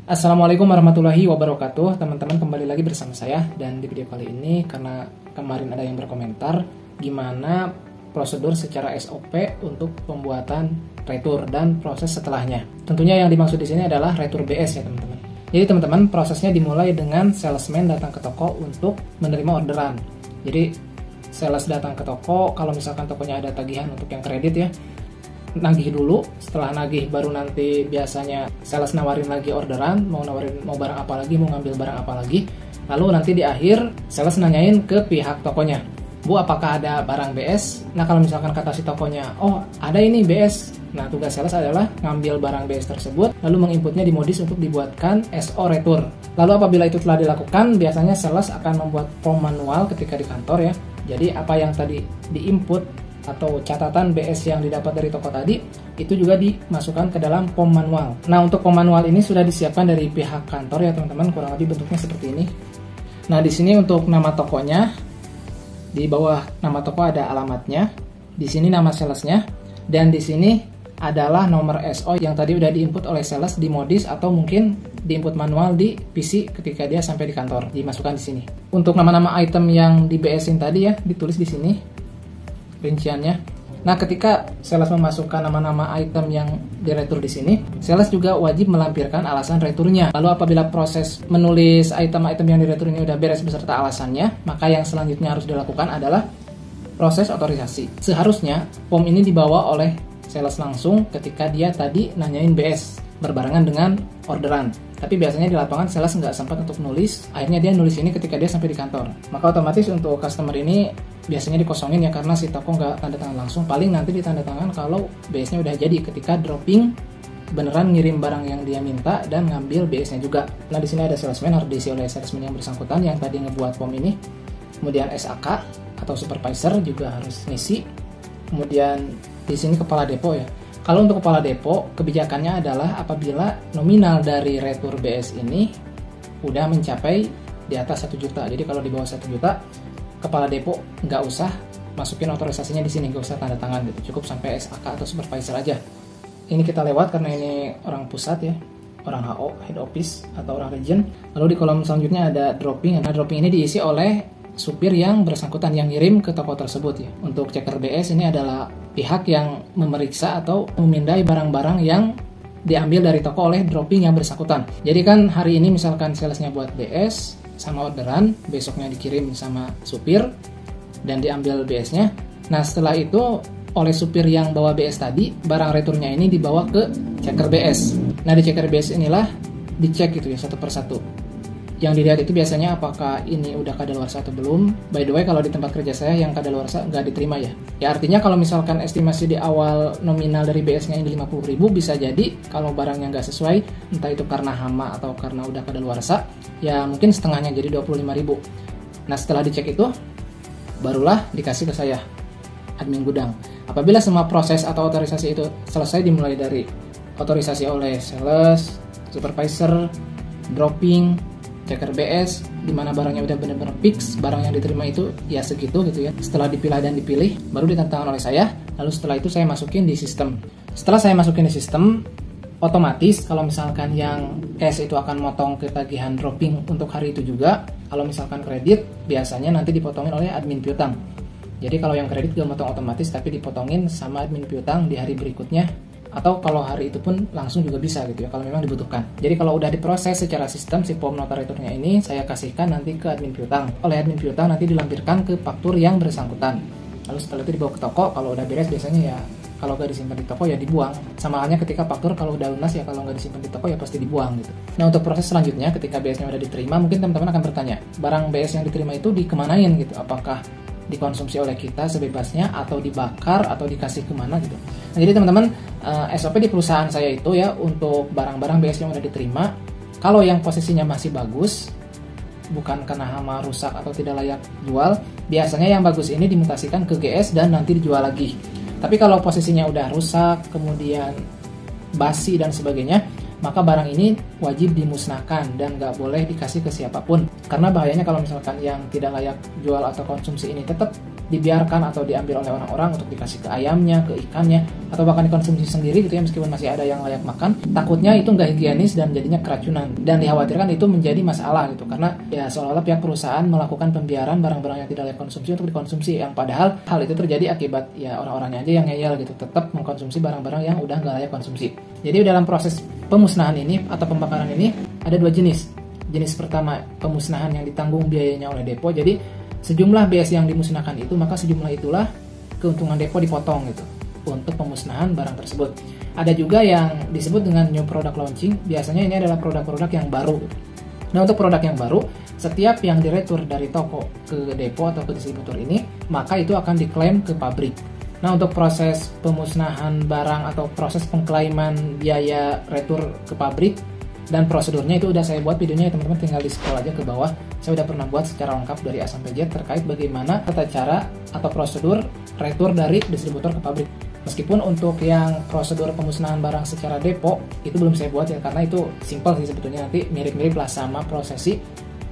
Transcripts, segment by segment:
Assalamualaikum warahmatullahi wabarakatuh. Teman-teman, kembali lagi bersama saya. Dan di video kali ini, karena kemarin ada yang berkomentar gimana prosedur secara SOP untuk pembuatan retur dan proses setelahnya. Tentunya yang dimaksud di sini adalah retur BS ya teman-teman. Jadi teman-teman, prosesnya dimulai dengan salesman datang ke toko untuk menerima orderan. Jadi sales datang ke toko, kalau misalkan tokonya ada tagihan untuk yang kredit ya, nagih dulu. Setelah nagih baru nanti biasanya sales nawarin lagi orderan, mau barang apa lagi, mau ngambil barang apa lagi. Lalu nanti di akhir sales nanyain ke pihak tokonya, Bu, apakah ada barang BS? Nah, kalau misalkan kata si tokonya, oh ada ini BS. Nah, tugas sales adalah ngambil barang BS tersebut, lalu menginputnya di modis untuk dibuatkan SO retur. Lalu apabila itu telah dilakukan, biasanya sales akan membuat form manual ketika di kantor ya. Jadi apa yang tadi diinput atau catatan BS yang didapat dari toko tadi, itu juga dimasukkan ke dalam form manual. Nah, untuk form manual ini sudah disiapkan dari pihak kantor ya teman-teman, kurang lebih bentuknya seperti ini. Nah, di sini untuk nama tokonya, di bawah nama toko ada alamatnya, di sini nama salesnya, dan di sini adalah nomor SO yang tadi udah diinput oleh sales di modis atau mungkin diinput manual di PC ketika dia sampai di kantor, dimasukkan di sini. Untuk nama-nama item yang di BS-in tadi ya, ditulis di sini rinciannya. Nah, ketika sales memasukkan nama-nama item yang diretur di sini, sales juga wajib melampirkan alasan returnya. Lalu apabila proses menulis item-item yang diretur ini udah beres beserta alasannya, maka yang selanjutnya harus dilakukan adalah proses otorisasi. Seharusnya form ini dibawa oleh sales langsung ketika dia tadi nanyain BS berbarengan dengan orderan. Tapi biasanya di lapangan sales nggak sempat untuk nulis, akhirnya dia nulis ini ketika dia sampai di kantor. Maka otomatis untuk customer ini biasanya dikosongin ya, karena si toko nggak tanda tangan langsung. Paling nanti ditanda tangan kalau BS-nya udah jadi ketika dropping beneran ngirim barang yang dia minta dan ngambil BS-nya juga. Nah, di sini ada salesman, harus diisi oleh salesman yang bersangkutan yang tadi ngebuat form ini. Kemudian SAK atau supervisor juga harus ngisi. Kemudian di sini kepala depo ya. Kalau untuk kepala depo, kebijakannya adalah apabila nominal dari retur BS ini udah mencapai di atas 1 juta. Jadi kalau di bawah 1 juta, kepala depo nggak usah masukin otorisasinya di sini, nggak usah tanda tangan gitu. Cukup sampai SAK atau supervisor aja. Ini kita lewat karena ini orang pusat ya, orang HO, head office atau orang region. Lalu di kolom selanjutnya ada dropping. Nah, dropping ini diisi oleh supir yang bersangkutan yang ngirim ke toko tersebut ya. Untuk checker BS ini adalah pihak yang memeriksa atau memindai barang-barang yang diambil dari toko oleh dropping yang bersangkutan. Jadi kan hari ini misalkan salesnya buat BS sama orderan, besoknya dikirim sama supir dan diambil BS-nya. Nah, setelah itu oleh supir yang bawa BS tadi, barang returnya ini dibawa ke checker BS. Nah, di checker BS inilah dicek gitu ya satu persatu. Yang dilihat itu biasanya apakah ini udah kadaluarsa atau belum. By the way, kalau di tempat kerja saya yang kadaluarsa nggak diterima ya. Ya artinya kalau misalkan estimasi di awal nominal dari BS-nya ini 50.000, bisa jadi kalau barangnya nggak sesuai, entah itu karena hama atau karena udah kadaluarsa, ya mungkin setengahnya jadi 25.000. Nah, setelah dicek itu, barulah dikasih ke saya, admin gudang. Apabila semua proses atau otorisasi itu selesai, dimulai dari otorisasi oleh sales, supervisor, dropping, checker BS, dimana barangnya udah benar-benar fix, barang yang diterima itu ya segitu gitu ya. Setelah dipilah dan dipilih, baru ditantangkan oleh saya. Lalu setelah itu saya masukin di sistem. Setelah saya masukin di sistem, otomatis kalau misalkan yang cash itu akan motong ketagihan dropping untuk hari itu juga. Kalau misalkan kredit, biasanya nanti dipotongin oleh admin piutang. Jadi kalau yang kredit gak motong otomatis, tapi dipotongin sama admin piutang di hari berikutnya. Atau kalau hari itu pun langsung juga bisa gitu ya, kalau memang dibutuhkan. Jadi kalau udah diproses secara sistem si form nota returnya ini, saya kasihkan nanti ke admin piutang. Oleh admin piutang nanti dilampirkan ke faktur yang bersangkutan. Lalu setelah itu dibawa ke toko. Kalau udah beres biasanya ya, kalau nggak disimpan di toko ya dibuang. Sama halnya ketika faktur, kalau udah lunas ya kalau nggak disimpan di toko ya pasti dibuang gitu. Nah, untuk proses selanjutnya ketika BS-nya udah diterima, mungkin teman-teman akan bertanya, barang BS yang diterima itu dikemanain gitu? Apakah dikonsumsi oleh kita sebebasnya atau dibakar atau dikasih kemana gitu. Nah, jadi teman-teman, SOP di perusahaan saya itu ya, untuk barang-barang BS yang udah diterima, kalau yang posisinya masih bagus, bukan karena hama, rusak atau tidak layak jual, biasanya yang bagus ini dimutasikan ke GS dan nanti dijual lagi. Tapi kalau posisinya udah rusak, kemudian basi dan sebagainya, maka barang ini wajib dimusnahkan dan nggak boleh dikasih ke siapapun. Karena bahayanya kalau misalkan yang tidak layak jual atau konsumsi ini tetap dibiarkan atau diambil oleh orang-orang untuk dikasih ke ayamnya, ke ikannya, atau bahkan dikonsumsi sendiri gitu ya, meskipun masih ada yang layak makan, takutnya itu nggak higienis dan jadinya keracunan, dan dikhawatirkan itu menjadi masalah gitu, karena ya seolah-olah pihak perusahaan melakukan pembiaran barang-barang yang tidak layak konsumsi untuk dikonsumsi, yang padahal hal itu terjadi akibat ya orang-orangnya aja yang ngeyel gitu, tetap mengkonsumsi barang-barang yang udah nggak layak konsumsi. Jadi dalam proses pemusnahan ini atau pembakaran ini ada dua jenis. Jenis pertama, pemusnahan yang ditanggung biayanya oleh depo. Jadi sejumlah BS yang dimusnahkan itu, maka sejumlah itulah keuntungan depo dipotong gitu untuk pemusnahan barang tersebut. Ada juga yang disebut dengan new product launching. Biasanya ini adalah produk-produk yang baru. Nah, untuk produk yang baru, setiap yang diretur dari toko ke depo atau ke distributor ini, maka itu akan diklaim ke pabrik. Nah, untuk proses pemusnahan barang atau proses pengklaiman biaya retur ke pabrik dan prosedurnya itu udah saya buat videonya ya teman-teman, tinggal di scroll aja ke bawah. Saya udah pernah buat secara lengkap dari A sampai Z terkait bagaimana tata cara atau prosedur retur dari distributor ke pabrik. Meskipun untuk yang prosedur pemusnahan barang secara depo itu belum saya buat ya, karena itu simple sih sebetulnya, nanti mirip-mirip lah sama prosesi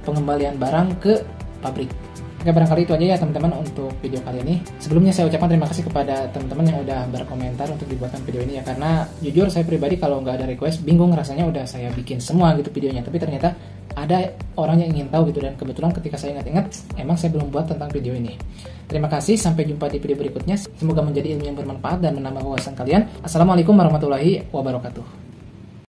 pengembalian barang ke pabrik. Oke, barangkali itu aja ya teman-teman untuk video kali ini. Sebelumnya saya ucapkan terima kasih kepada teman-teman yang udah berkomentar untuk dibuatkan video ini ya, karena jujur saya pribadi kalau nggak ada request bingung rasanya, udah saya bikin semua gitu videonya, tapi ternyata ada orang yang ingin tahu gitu, dan kebetulan ketika saya ingat-ingat emang saya belum buat tentang video ini. Terima kasih, sampai jumpa di video berikutnya. Semoga menjadi ilmu yang bermanfaat dan menambah wawasan kalian. Assalamualaikum warahmatullahi wabarakatuh.